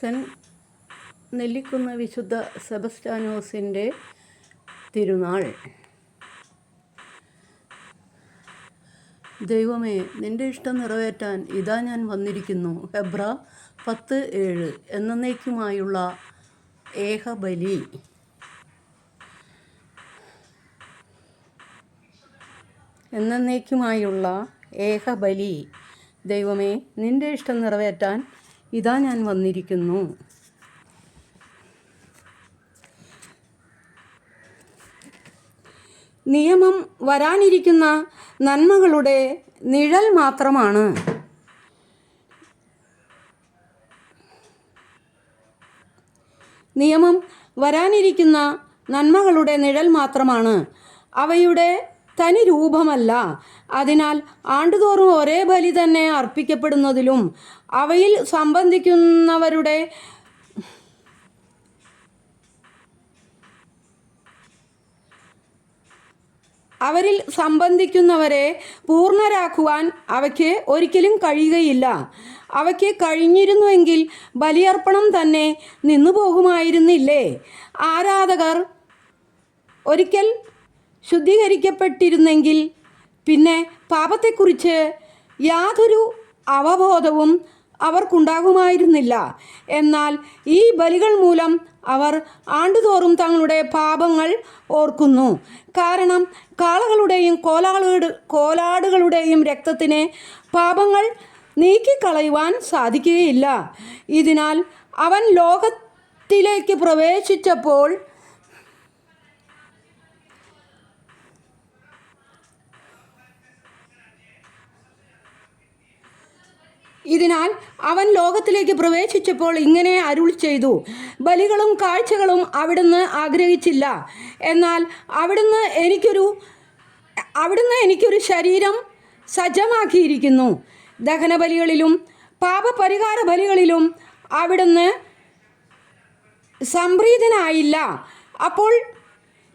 Cent Nellikunnu വിശുദ്ധ സെബസ്ത്യാനോസിൻ്റെ തിരുനാൾ. ദൈവമേ, നിൻ്റെ ഇഷ്ടം നിറവേറ്റാൻ ഇതാ ഞാൻ വന്നിരിക്കുന്നു. ഹെബ്രാ 10:7. എന്നേക്കുമായുള്ള ഏകബലി. എന്നേക്കുമായുള്ള ഏകബലി. ദൈവമേ, നിൻ്റെ ഇഷ്ടം നിറവേറ്റാൻ ഇതാ ഞാൻ വന്നിരിക്കുന്നു. നിയമം വരാനിരിക്കുന്ന നന്മകളുടെ നിഴൽ മാത്രമാണ്. നിയമം വരാനിരിക്കുന്ന നന്മകളുടെ നിഴൽ മാത്രമാണ്, അവയുടെ തനി രൂപമല്ല. അതിനാൽ ആണ്ടുതോറും ഒരേ ബലി തന്നെ അർപ്പിക്കപ്പെടുന്നതിലും അവയിൽ സംബന്ധിക്കുന്നവരെ പൂർണ്ണരാക്കുവാൻ അവയ്ക്ക് ഒരിക്കലും കഴിയുകയില്ല. അവയ്ക്ക് കഴിഞ്ഞിരുന്നുവെങ്കിൽ ബലിയർപ്പണം തന്നെ നിന്നുപോകുമായിരുന്നില്ലേ? ആരാധകർ ഒരിക്കൽ ശുദ്ധീകരിക്കപ്പെട്ടിരുന്നെങ്കിൽ പിന്നെ പാപത്തെക്കുറിച്ച് യാതൊരു അവബോധവും അവർക്കുണ്ടാകുമായിരുന്നില്ല. എന്നാൽ ഈ ബലികൾ മൂലം അവർ ആണ്ടുതോറും തങ്ങളുടെ പാപങ്ങൾ ഓർക്കുന്നു. കാരണം കാളകളുടെയും കോലാടുകളുടെയും രക്തത്തിന് പാപങ്ങൾ നീക്കിക്കളയുവാൻ സാധിക്കുകയില്ല. ഇതിനാൽ അവൻ ലോകത്തിലേക്ക് പ്രവേശിച്ചപ്പോൾ ഇങ്ങനെ അരുളി ചെയ്തു: ബലികളും കാഴ്ചകളും അവിടുന്ന് ആഗ്രഹിച്ചില്ല, എന്നാൽ അവിടുന്ന് എനിക്കൊരു ശരീരം സജ്ജമാക്കിയിരിക്കുന്നു. ദഹനബലികളിലും പാപപരിഹാര ബലികളിലും അവിടുന്ന് സംപ്രീതനായില്ല. അപ്പോൾ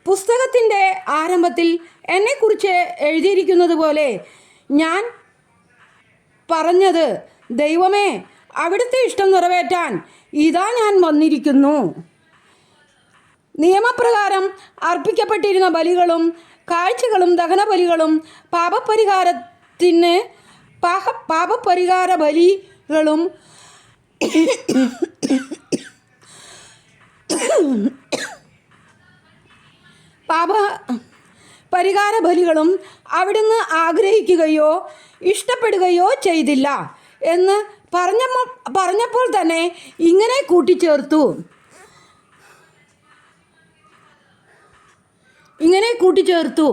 പുസ്തകത്തിൻ്റെ ആരംഭത്തിൽ എന്നെക്കുറിച്ച് എഴുതിയിരിക്കുന്നത് പോലെ ഞാൻ പറഞ്ഞത്: ദൈവമേ, അവിടുത്തെ ഇഷ്ടം നിറവേറ്റാൻ ഇതാ ഞാൻ വന്നിരിക്കുന്നു. നിയമപ്രകാരം അർപ്പിക്കപ്പെട്ടിരുന്ന ബലികളും കാഴ്ചകളും ദഹനബലികളും പാപപരിഹാര ബലികളും പരിഹാര ബലികളും അവിടുന്ന് ആഗ്രഹിക്കുകയോ ഇഷ്ടപ്പെടുകയോ ചെയ്തില്ല എന്ന് പറഞ്ഞപ്പോൾ തന്നെ ഇങ്ങനെ കൂട്ടിച്ചേർത്തു: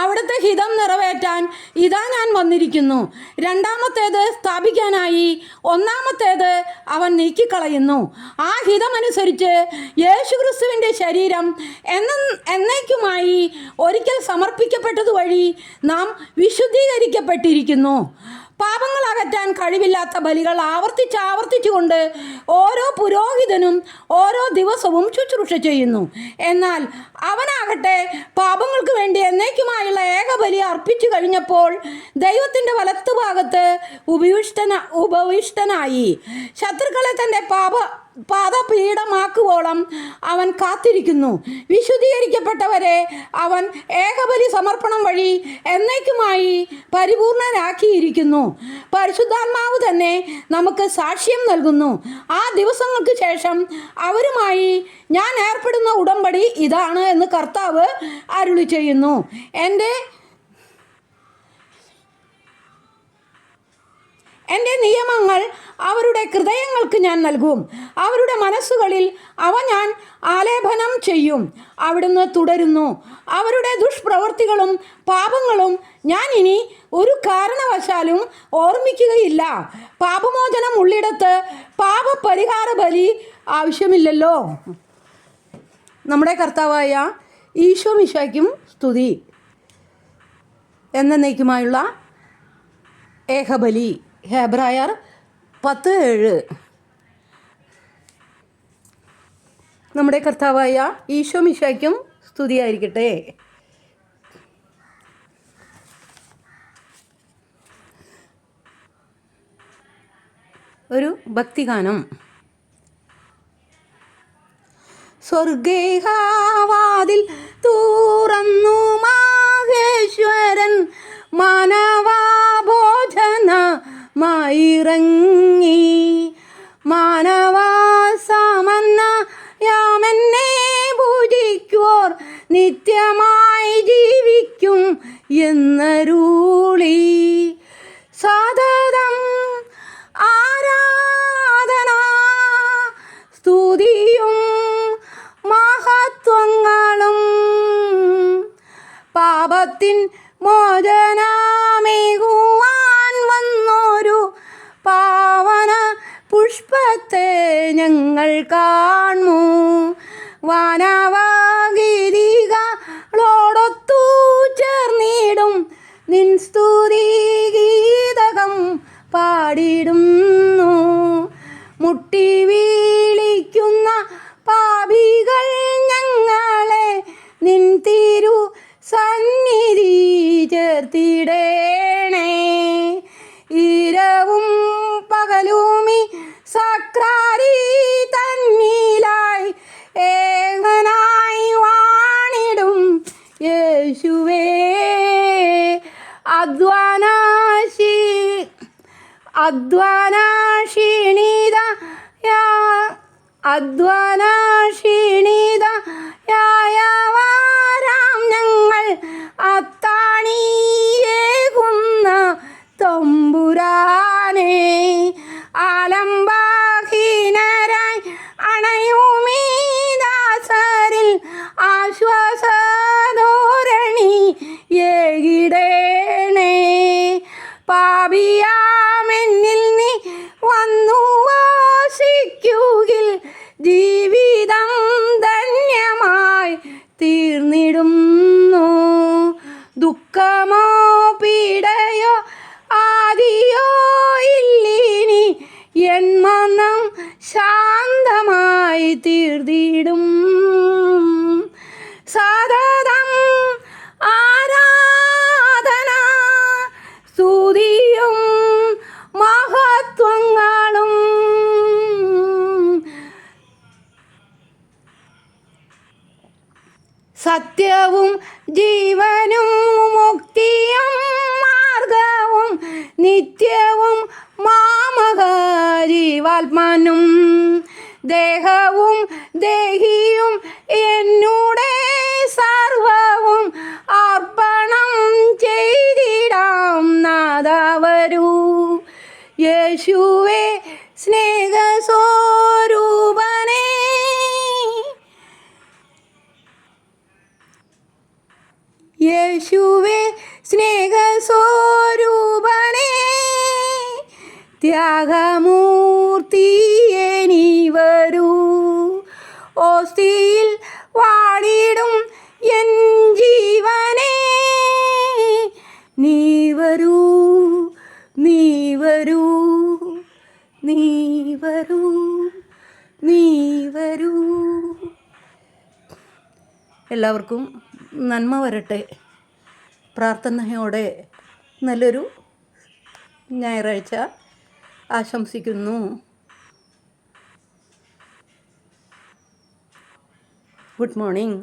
അവിടുത്തെ ഹിതം നിറവേറ്റാൻ ഇതാ ഞാൻ വന്നിരിക്കുന്നു. രണ്ടാമത്തേത് സ്ഥാപിക്കാനായി ഒന്നാമത്തേത് അവൻ നീക്കിക്കളയുന്നു. ആ ഹിതമനുസരിച്ച് യേശുക്രിസ്തുവിൻ്റെ ശരീരം എന്നേക്കുമായി ഒരിക്കൽ സമർപ്പിക്കപ്പെട്ടതുവഴി നാം വിശുദ്ധീകരിക്കപ്പെട്ടിരിക്കുന്നു. പാപങ്ങൾ അകറ്റാൻ കഴിവില്ലാത്ത ബലികൾ ആവർത്തിച്ചുകൊണ്ട് ഓരോ പുരോഹിതനും ഓരോ ദിവസവും ശുശ്രൂഷ ചെയ്യുന്നു. എന്നാൽ അവനാകട്ടെ പാപങ്ങൾക്ക് വേണ്ടി എന്നേക്കുമായുള്ള ഏകബലി അർപ്പിച്ചു കഴിഞ്ഞപ്പോൾ ദൈവത്തിൻ്റെ വലത്തുഭാഗത്ത് ഉപവിഷ്ടനായി. ശത്രുക്കളെ തൻ്റെ പാദപീഠമാക്കുവോളം അവൻ കാത്തിരിക്കുന്നു. വിശുദ്ധീകരിക്കപ്പെട്ടവരെ അവൻ ഏകബലി സമർപ്പണം വഴി എന്നേക്കുമായി പരിപൂർണരാക്കിയിരിക്കുന്നു. പരിശുദ്ധാത്മാവ് തന്നെ നമുക്ക് സാക്ഷ്യം നൽകുന്നു. ആ ദിവസങ്ങൾക്ക് ശേഷം അവരുമായി ഞാൻ ഏർപ്പെടുന്ന ഉടമ്പടി ഇതാണ് എന്ന് കർത്താവ് അരുളി ചെയ്യുന്നു: എൻ്റെ നിയമങ്ങൾ അവരുടെ ഹൃദയങ്ങൾക്ക് ഞാൻ നൽകും, അവരുടെ മനസ്സുകളിൽ അവ ഞാൻ ആലേപനം ചെയ്യും. അവിടുന്ന് തുടരുന്നു: അവരുടെ ദുഷ്പ്രവൃത്തികളും പാപങ്ങളും ഞാൻ ഇനി ഒരു കാരണവശാലും ഓർമ്മിക്കുകയില്ല. പാപമോചനം ഉള്ളിടത്ത് പാപപരിഹാര ബലി ആവശ്യമില്ലല്ലോ. നമ്മുടെ കർത്താവായ ഈശോ മിശിഹായ്ക്കും സ്തുതി. എന്നേക്കുമായുള്ള ഏകബലി. ഹെബ്രായർ 10:7. നമ്മുടെ കർത്താവായ ഈശോ മിശിഹായ്ക്കും സ്തുതിയായിരിക്കട്ടെ. ഒരു ഭക്തിഗാനം. സ്വർഗേഹാവാതിൽ തുറന്നു മാഹേശ്വരൻ മാനവാഭോജനമായിറങ്ങി. മാനവാസമന്നയാമെന്നെ പൂജിക്കുവോർ നിത്യമായി ജീവിക്കും എന്നരുളി. സതതം ആരാധന സ്തുതിയും മഹത്വങ്ങളും പാപത്തിൻ മോചനമേകുവാൻ വന്നൊരു പാവന പുഷ്പത്തെ ഞങ്ങൾ കാണൂ. വാനവഗീതികളോടൊത്തു ചേർന്നിടും നിൻ സ്തുതി ഗീതകം പാടിടുന്നു. മുട്ടി വീളിക്കുന്ന പാപികൾ ഞങ്ങളെ നിൻ തിരു സന്നിധി ചേർത്തിടേണേ. ഇരവും പകലുമീ സക്രാരി തന്നിലായി ഏകനായി വാണിടും യേശുവേ. അധ്വാനക്ഷീണിതയായവരാം ഞങ്ങൾ അത്താണിയേകുന്ന തമ്പുരാനെ. ആലംബഹീനരായി അണയുമീ ദാസരിൽ ആശ്വാസധോരണി ഏകിടേണേ. പാപിയാമെന്നിൽ നീ വന്നു വാസിക്കുകിൽ ജീവിതം ധന്യമായി തീർന്നിടുന്നു. ദുഃഖമോ പീഡയോ ആദിയോ ഇല്ലിനി എൻ മനം ശാന്തമായി തീർന്നിടും. സതതം ആരാധന സ്തുതിയും മഹത്വങ്ങളും സത്യവും ജീവനും മുക്തിയും മാർഗവും നിത്യവും മാമകജീവാത്മാനും. ദേഹവും ദേഹിയും എന്നുടെ സർവവും അർപ്പണം ചെയ്തിടാം നാദാവരൂ. യേശുവേ സ്നേഹസ്വരൂപനേ, യേശുവേ സ്നേഹസ്വരൂപനേ, ത്യാഗമൂർത്തിയേ നീ വരൂ. ഓസ്തിയിൽ വാണിടും എൻ ജീവനേ, നീ വരൂ, നീ വരൂ, നീ വരൂ, നീ വരൂ. എല്ലാവർക്കും നന്മ വരട്ടെ. പ്രാർത്ഥനയോടെ നല്ലൊരു ഞായറാഴ്ച ആശംസിക്കുന്നു. Good morning.